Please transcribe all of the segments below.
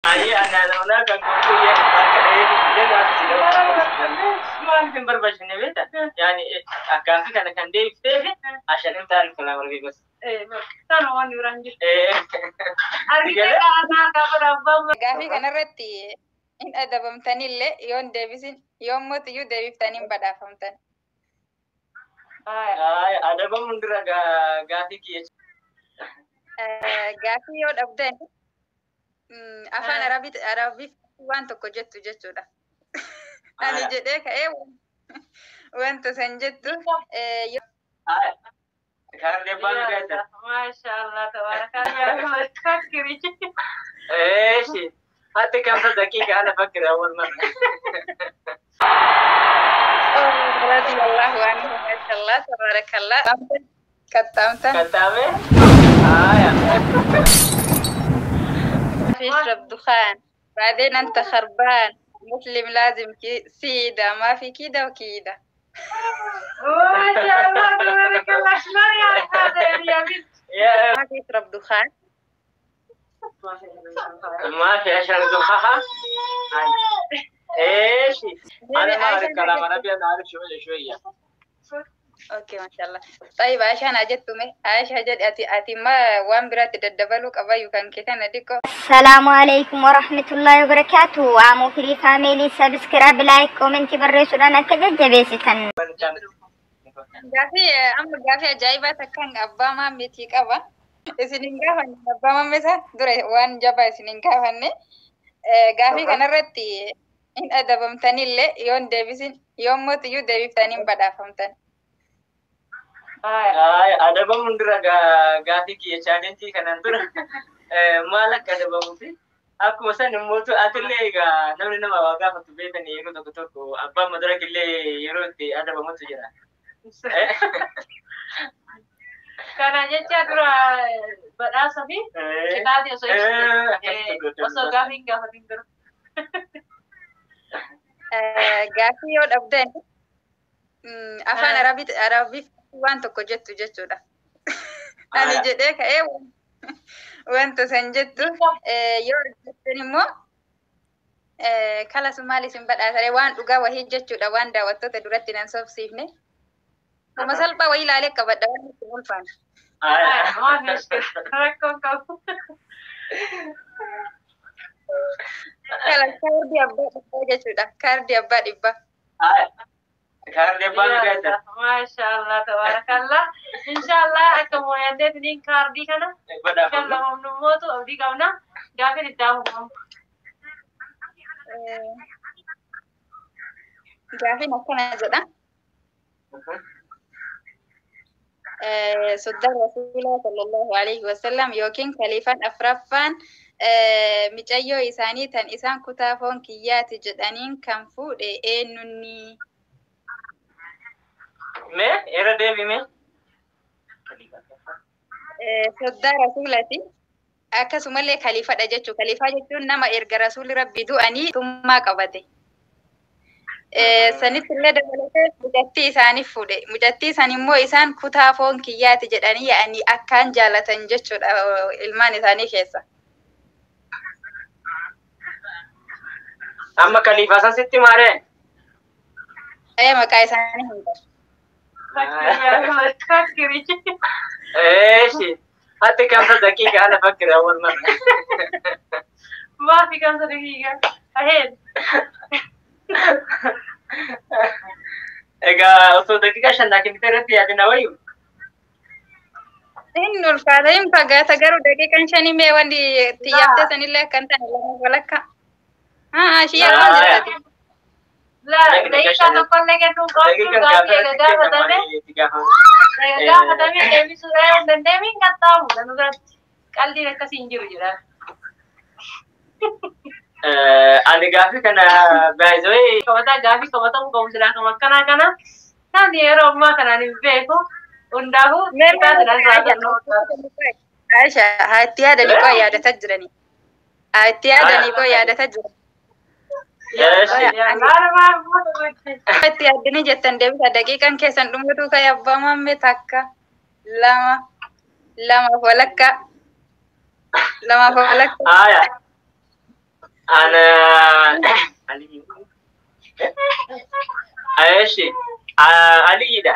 Ayah anak-anak kan kuku ya market dia nggak sih jual timber baju nih beta. Yani agak kan kan dia itu asal itu tarik kalau lebih bos. Kan orang diurangi. Artinya anak berapa? Gaafi kanarratti hin adabamtanillee yoon deebisin yoommoo iyyuu deebiftanii hin badhaafamtan. Ada mundur agak gafi kia. Gaafii yoo dhabdan afaan arabiif waan tokko jettu jechuudha. Ani jedhee ka'ee wanta san jettu Karena dia baru kata. Masya Allah, tabarakallah. Kiri. Sih. Hati kamu dakika ana fakir awal mana. Radiyallahu anhu, Masya Allah, tabarakallah. Katamtan. Katame? Ya. تشرب دخان بعدين انت خربان مسلم لازم سيدة ما في كده وكده ما شاء الله تبارك الله شلون يعني هذا يا بنت ما تشرب دخان ما في عشان دخان ايش انا ما اعرف كلام انا اعرف شويه اوكي ما شاء الله طيب عشان اجتمه عايش هجد اتي ما وان برات تدبلوا قبايو كان كتنا ديكو السلام عليكم ورحمة الله وبركاته عمو فري فاميلي سبسكرايب لايك كومنتي بريسو لنا كججبيستن غافي غافي جايبه تكن ابا ما ميتي قبا اسنين غافن ابا ما مسا دري وان جبا اسنين غافن غافي كنرتي ان ادبمتنيله يون ديفيسن يوم موت يو ديفيفتانين بدافمتن ada mundur agak gafi kia challenge kanan tur malak ada mufi aku masa nemu tu atile ga namni nama waga fatu beta ni yero to ko abba madara kille yero ti ada mutu jira karena aja dura berasa bi kita dia so gafi tur gafi yo dabden afaan arabiif waan tokko jettu jechuudha. Ani jedhee ka'ee wanta san jettu yoo jettan immoo kala Sumaalis hin badhaasare waan dhugaa wahii jechuudha waan daawwattoota duratti nan sobsiifne. Kuma salphaa wayii ilaalee qabadha waan itti ulfaana. Rakkoon qabu. Kala kaardii abbaa dhibbaa jechuudha. Kaardii abbaa dhibbaa. Karena baru kata. Masya Allah, tabarakallah. Insyaallah akan mau ada nih kardi kana. Kalau mau nemu tuh abdi kau na, gak akan ditahu. Gaafi akkana jedha. Soddaa Rasuulaa sallallahu alaihi wasallam yookiin khalifaan afraffaan micayyoo isaanii tan isaan kutaa foon kiyyaati jedhaniin kan fuudhe eenyunni. Me era devi me Soddaa Rasuulaati. Akkasumallee khaliifadha jechuudha. Khaliifaa jechuun nama erga Rasuulli Rabbii du'anii tummaa qabate. Sanitti illee dabalatee mucattii isaaniif fuudhe. Mucattii san immoo isaan kutaa foon kiyyaati jedhanii yaa'anii akkaan jaalatan jechuudha ilmaan isaanii keessa. Amma khaliifaa san sitti maaree? Maqaa isaanii hin qabu. Sih. Hati kamu dakika ana fakir awal mana. ما في كم دقيقة أهين Ega usul dakika shan dakin terati ada nawayu. Innul fadhaim fagaata garuu daqiiqaan shanii mee wanti xiyyaafte sanillee akkan ta'e lama walakka. Shiyyaa waan jirtati. لا دقيقة تقول لك إنه قاعد gaafa damee deebisuudhaan hin dandeenye qaxxaamu kan biratti qalbii akkasii hin jiru jira. Ani gaafi kana baay'ee qabataa gaafii qabatamuu qabu silaa kan akkanaa kana kan yeroo ammaa kanaan hin beeku hundaafuu Aisha haatti yaadanii koo yaadataa jiranii. Haatti yaadanii koo yaadataa jiran. Itti yaadanii jettan deebisa daqiiqaan keessan dhumutu ka'e abbaa mammee takka lama walakka. أنا علي ايش علي ده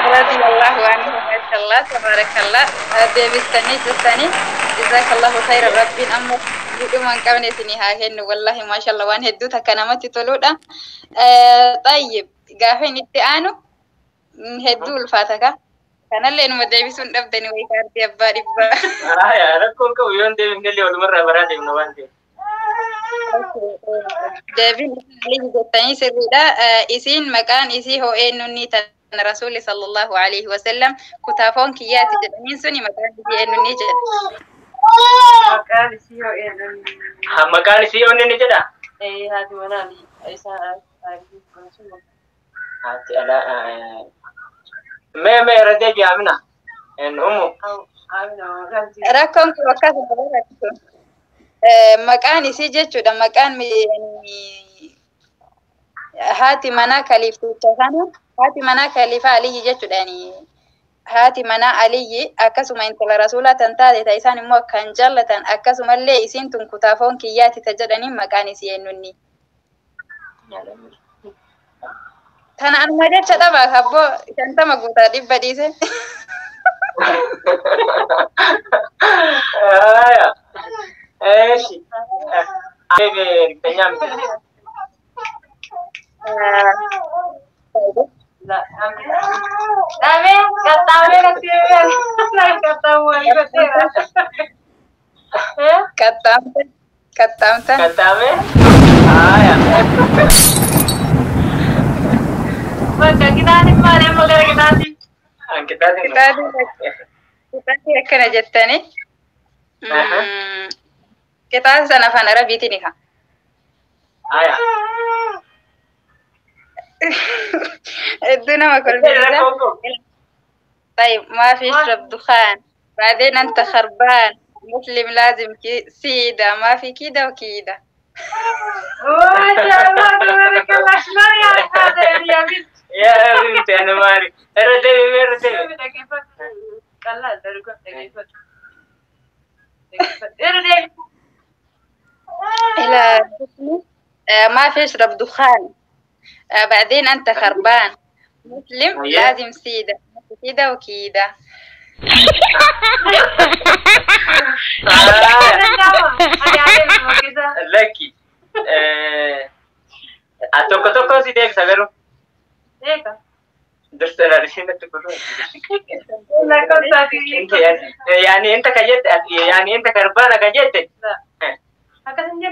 رضي الله عنه ما شاء الله تبارك الله. هذا بستني جزاك الله خير ربي أمك يوم كمان سنها هن والله ما شاء الله وان هدوتها كلامات تلودا. طيب قافين التانو هدو الفاتكة كان اللي إنه مدرسون أبدني ويكارتي أباري با. يا ركون كويون ده من اللي أول مرة برادي من وانتي. دابين اللي جتني سردا إسين مكان إسي هو إنه نيت رسول صلى الله عليه وسلم كتافون كيات جدمين سني مكان إسي إنه نيجي. مكان إسي هو إنه. مكان إسي هو إنه نيجي ده. إيه هذا منالي إيسا هاتي على ما ردي جامنا إن أمه. ركون كوكاس بقولك. مكان إسي جت ده مكان يعني هاتي منا كليفتو تسانو هاتي منا كليفة علي جت يعني هاتي منا علي أكسم أنت لرسولة تنتادي تيسان مو كان جلة أكسم اللي إسين تنكتافون كياتي تجدني مكان إسي إنني تنا أنا ما جت تبع هبو كنت ما قلت أدي بديسه ايش ايه بنيام لا أمين كتامين كتير لا كتامين كتامين يا ما كتادي ما ليه ما كتادي كتادي أكنا جتني كتاب سنة فانا ربيتي نيكا. الدنيا ما كل بيزا. طيب ما في يشرب دخان. بعدين أنت خربان. مسلم لازم سيدة ما في كيدا وكيدا. ما شاء الله تبارك الله شلون يعني هذا يا بنت. يا بنتي أنا ماري. ردي. كلا درجة إلى ما في يشرب دخان. بعدين أنت خربان. مسلم لازم سيدة كيدا وكيدا. لكي أتوقع سيدك سبيرو. دستنا رشيدة تقولون. يعني أنت كجت يعني أنت كربانة كجت. هكذا نجيب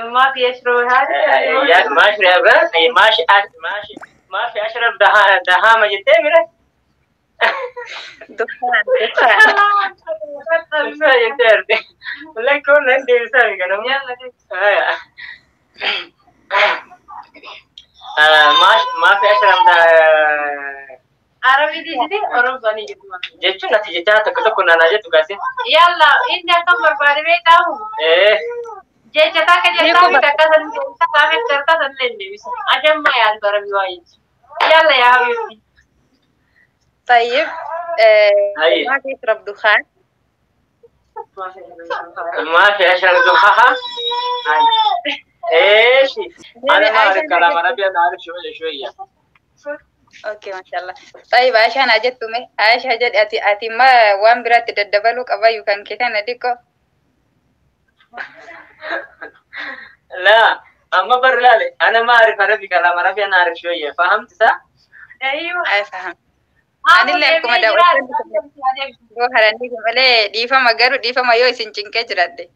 ما في أشرب هذا. يعني ما أشرب ما في أشرب دهامة جتة مره. دخان. لكن عندي مثال كلام. ما في أشرب عربي دي أوروبا نيجي جتشو نتيجة تكون أنا جت وقاسي. يلا إني أكمل باربي تاهو. جيجة تاك جتامي تكاسن تامي تركاسن لندي بس عشان ما يعرف باربي وايد. يلا يا حبيبي. طيب ما في يشرب دخان. ما في أشرب دخان. إيش؟ أنا ما أعرف كلام عربي أنا أعرف شوية. اوكي ما شاء الله. طيب عشان اجتمي عايش هجد اتي ما وان برات تدبلوك ابايو كان كيتان اديكو لا اما برلالي انا ما اعرف عربي كلام عربي انا اعرف شويه فهمت صح؟ ايوه اي فهم. انا اللي كما دا دو هراني ملي ديفا مغارو ديفا ما يو سنچن كجراد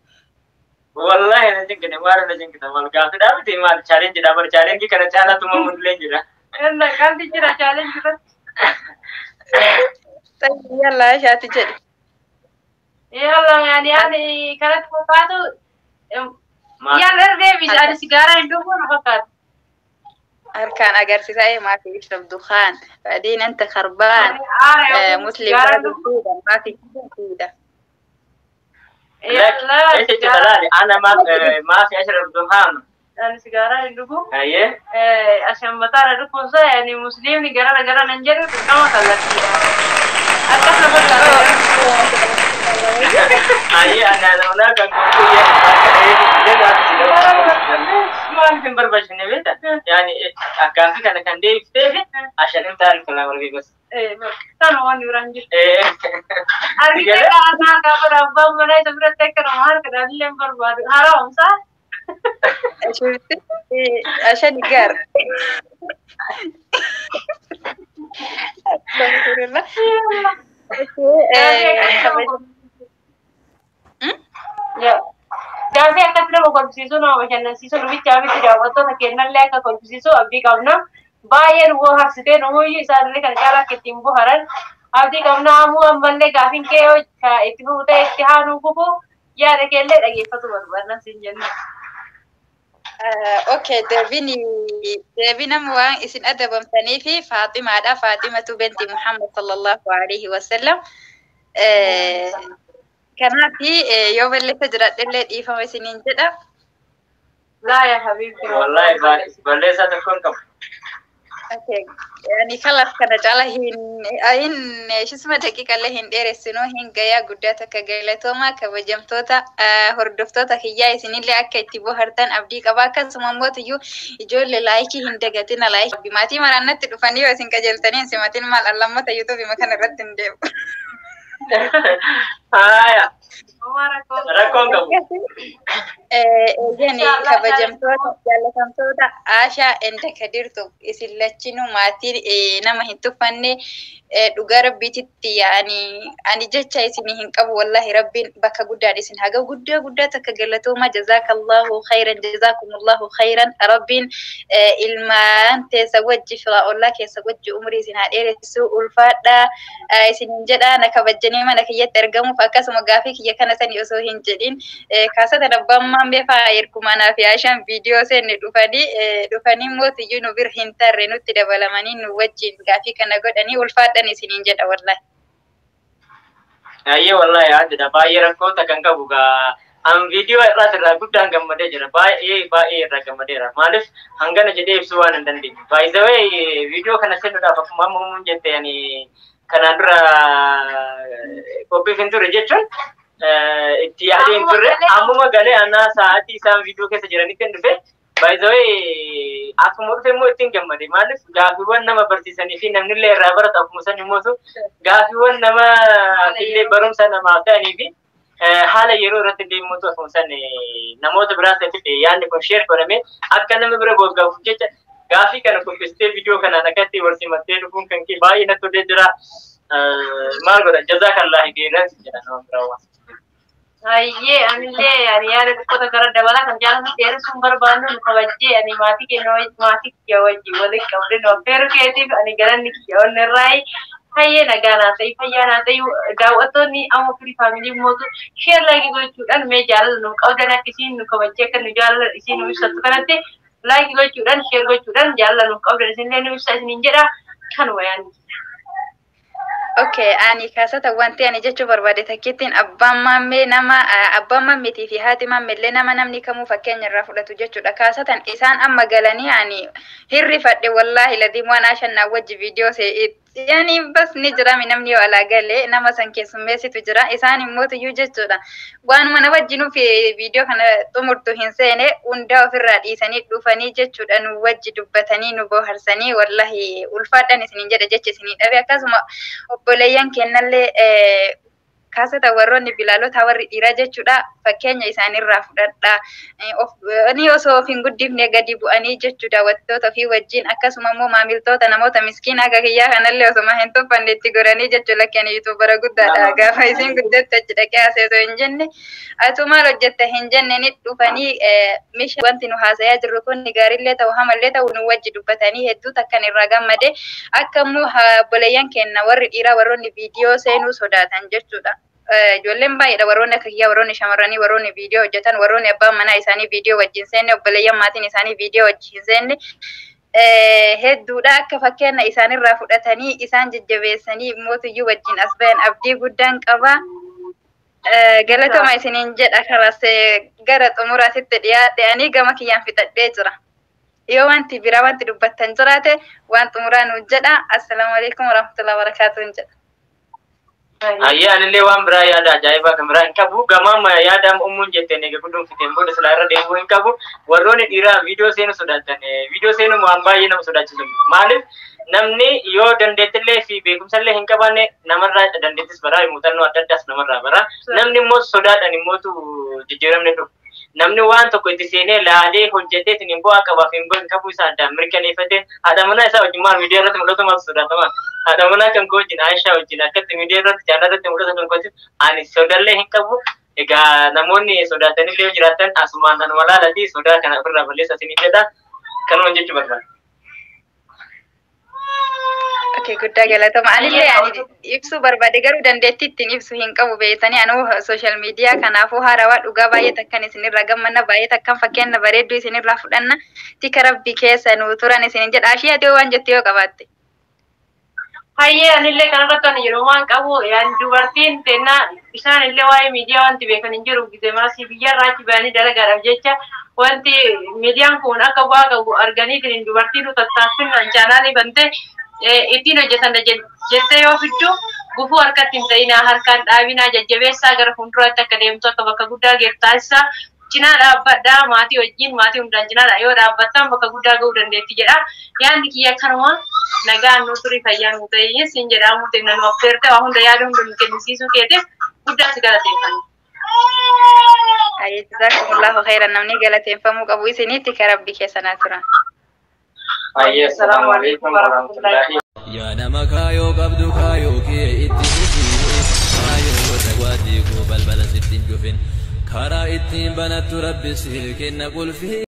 والله انا جنك نمار انا جنك تمام قاعد دابتي ما تشالنج دابر تشالنج كي كره چالا تم من لنجرا انا كان دي جرا چالنج بس. طيب يلا شاتي جدي يلا يعني كانت فقاتو يلا ريبي ada sigara hidup فقط. أركان أجرسي ما في يشرب دخان بعدين أنت خربان مسلم ما في كده. لا أنت تقولي أنا ما في أشرب دخان. أنا سيجارة هندوكو. أيه. عشان بطارة هندوكو صا يعني مسلم نجارة ننجر كم خلص. أكثر بطارة. أيه أنا kan kuya dan aku sudah malam berbahasa beda yani agak kan kan dia itu asal entar kalau lebih bos kan orang orang kita karena berapa mana sebenarnya keramahan kerana lempar baru haram sah عشان يقار استغفر الله ya Gafi akka fira kolfisiisuu nama bashannansiisuu lubicha abitti daawwattoota kennallee akka kolfisiisuu abdii qabna. Baay'ee nu bohaarsitee nu huyyuu isaanillee kan caalaa akka ittiin bohaaran abdii qabna. Ammoo ammallee gaafiin kee itti fuutee itti haanuu kufu yaada keellee dhageeffatu barbaadna siin jenna. Okay, deebiin amma waan isin adabamtanii fi Faaximaadha. Faaximatu binti Muhammad sallallahu alaihi wasallam. Kanaaf yoo balleessa jiraadhellee dhiifama isiniin jedha. Laa yaa habiibti. wallahi balleessa tokkoon qabu. Okay, yani kalas kana cala hin shisma daqiiqallee hin dheeressinu hin gayaa guddaa takka galatooma kabajamtoota hordoftoota kiyyaa isinillee akka itti bohartan abdii qaba. Akkasuma immoo ijoollee laayikii hin dagatina laayikii maatii maraannatti dhufanii yoo isin qajeeltanii simatiin maal allammata yuutuubii kana irratti hin deemu. Haya. Rakkoon qabu. Yani kabajamtoota jaalatamtoota Aashaa enda kadirtu isin lachinuu maatii nama hin tuffanne dhugaa rabbiititti yaani ani jecha isin hin qabu wallahi rabbiin bakka guddaan isin haga guddaa takka galatooma jazakallahu khairan jazakumullahu khairan rabbiin ilmaan teessa wajji firaa'ollaa keessa wajji umrii isin haa dheeressu ulfaadha isin jedha na kabajanii mana kiyyatti argamuuf akkasuma gaafii kiyya kana sani osoo hin jedhin kaasata dhabbammaan beefaa erkumanaa fi Aashaan viidiyoo seenne dhufanii mootiyyuu nu bir hin tarre nutti dabalamanii nu wajjin gaafii kana godhanii ulfaadhan isiniin jedha wallahi. Ayyee wallahi yaadda baay'ee rakkoota kan qabu gaa an viidiyoo irraa guddaan gammadee jira baay'ee irraa gammadeera maaliif hangana jedhee ibsuu waan hin dandeenye. By the way viidiyoo kana seenuudhaaf akkuma amma jette yani kanaan dura qophii hin turre jechuun itti yaadeen turre ammuma galee anaa sa'aatii isaan viidiyoo keessa jiranitti hin dhufe. By the way akkuma dhufe immoo ittiin gammade maaliif gaafiiwwan nama barsiisanii fi namnillee irraa baratu akkuma san immoo gaafiiwwan nama illee barumsa namaaf ta'anii fi haala yeroo irratti deemuutu akkuma san namoota biraatti yaadni kun sheer godhamee akka nama bira boggaafuuf jecha gaafii kana qopheessitee viidiyoo kanaan akkatti walsimattee dhufuun kan kee baay'ee natti tolee jira. Maal godha jazaakallahu khairan jedha nama biraa. Ayyee anillee yani yaada xiqqoota gara dabalaa kan jaalatu dheeressuun barbaannu nu kabajjee ani maatii kiyya wajjin waliin qabdee nu affeeru keetiif ani garanni kiyya onnirraayi hayyee nagaa naa ta'e fayyaa naa ta'e daawwattoonni amma firii faamilii mootu sheer laayikii gochuudhaan mee jaalala nu qabdan akka isiin nu kabajjee akka nu jaalala isiin nu ibsattu kanatti laayikii gochuudhaan sheer gochuudhaan jaalala nu qabdan isinillee nu ibsa isiniin jedha kanuma yaanni. Okay, ani kaasata wanti ani jechuu barbaade takkittiin abbaan mammeetii fi haati mammeellee nama namni kamuu fakkeenya irraa fudhatu jechuudha. Kaasatan isaan amma galanii ani hirrifadhe wallahi ladiin waan Aashannaa wajji viidiyoo yani bas ni jira namni yoo alaa galee nama san keessummeessitu jira isaan immootiyyuu jechuudha. Waanuma na wajjinuuf viidiyoo kana xumurtu hin seene hundaa ofirraa dhiisanii dhufanii jechuudha nu wajji dubbatanii nu boharsanii wallahi ulfaadhaan isiniin jedha jecha isinii dhabe akkasuma obboleeyyan kennallee kaasata warroonni bilaalota warri dhiiraa jechuudha fakkeenya isaanirraa fudhadha. Ni osoo of hin guddifne gadi bu'anii jechuudha daawwattoota fi wajjin akkasuma immoo maamiltoota namoota miskiina akka kiyyaa kanallee osoma hin tuffanne itti godhanii jechuudha lakkeen yuutuubara guddaadha gaafa isin guddatte achi dhaqee haasa'e hin jenne atu maal hojjetta hin jenne ni dhufanii meeshaa wanti nu haasayaa jirru kun gaariillee ta'u hamallee ta'u nu wajji dubbatanii hedduu takkan irraa gammade akka immoo obboleeyyan kenna warri dhiiraa warroonni viidiyoo seenuu sodaatan jechuudha. Ijoolleen baay'eedha warroonni akka kiyyaa warroonni shamarranii warroonni viidiyoo hojjetan warroonni abbaan manaa isaanii viidiyoo wajjin seenne obboleeyyan maatiin isaanii viidiyoo wajjin seenne hedduudha akka fakkeenya isaanirraa fudhatanii isaan jajjabeessanii mootiyyuu wajjin as bayan abdii guddaan qaba. Galatoma isiniin jedha karas gara xumuraatitti dhiyaadhe gama kiyyaan fixadhee jira. Yoo wanti biraa wanti dubbattan jiraate waan xumuraa nu jedha. Assalaamu alaikum warahmatullahi wabarakatuh jedha. Ayya anillee waan biraa yaada ajaa'ibaa kan biraa hin qabu. Gamaama yaadaan uumuun jettee nega guddoon fiteen booda silaa irra deemuu hin qabu. Warroonni dhiiraa viidiyoo seenuu sodaatan viidiyoo seenuu waan baay'ee nama sodaachisu. Maaliif namni yoo dandeettillee fi beekumsallee hin qabaanne namarraa dandeettis baraa muuxannoo adda addaas namarraa baraa. Namni immoo sodaadhaan immootu jijjiiramne dhufu. Namni waan tokko itti seenee laalee hojjeteetiin hin bu'aa qabaaf hin bu'in qabu isaa addaan mirkaneeffatee haadha manaa isaa wajjin maal miidiyaa irratti mul'atu maal sodaatamaa haadha manaa kan koo wajjin Aayishaa wajjin akkatti miidiyaa irratti jaalala irratti mul'atu kan kootti ani sodallee hin qabu. Egaa namoonni sodaatanillee yoo jiraatan asumaan anuma laalati sodaa kana ofirraa balleessa isinii jedha kanuma jechuu barbaada. Okay, guddaa galatama. Anillee ani ibsuu barbaade garuu dandeettii ittiin ibsu hin qabu beektanii anuu social media kanaafuu haarawaa dhugaa baay'ee takkan isinirraa gammanna baay'ee takkan fakkeenya bareedduu isinirraa fudhanna tika rabbi keessa nu turan isinin jedha. Ashii ati waan jette yoo qabaatte. Hayyee anillee kanarratti ani yeroo waan qabu yaani dubartiin tennaa isaan illee waa'ee miidiyaa wanti beekan hin jiru gise maasii biyyarraa achi ba'anii dalagaadhaaf jecha wanti miidiyaan kun akka bu'aa qabu arganiitiin dubartiin tattaaffinaan chaanaalii bantee ittiin hojjetan jettee yoo fiddu gufuu harkatti hin ta'inaa harkaan dhaabinaa jajjabeessaa gara fuulduraatti akka deemtu akka bakka guddaa geertaasisaa cinaa dhaabbadhaa maatii wajjin maatii hundaan cinaadha yoo dhaabbattan bakka guddaa ga'uu dandeetti jedha yaadni kiyya kanuma nagaan nu turii fayyaan nu ta'ee siin jedhamu ta'e nu affeerte waa hunda yaada hunda nu kennisiisuu keetiif guddaa si galateeffanna. Jazakumullahu khairan namni galateeffamuu qabu isinitti ka rabbi keessa naa turan. Assalamu alaikum warahmatullahi. Ya nama kayo qabdu kayo ke itti kayo tawadi ko balbala sittin jufin kara ittiin banattu rabbi si kenna qulfi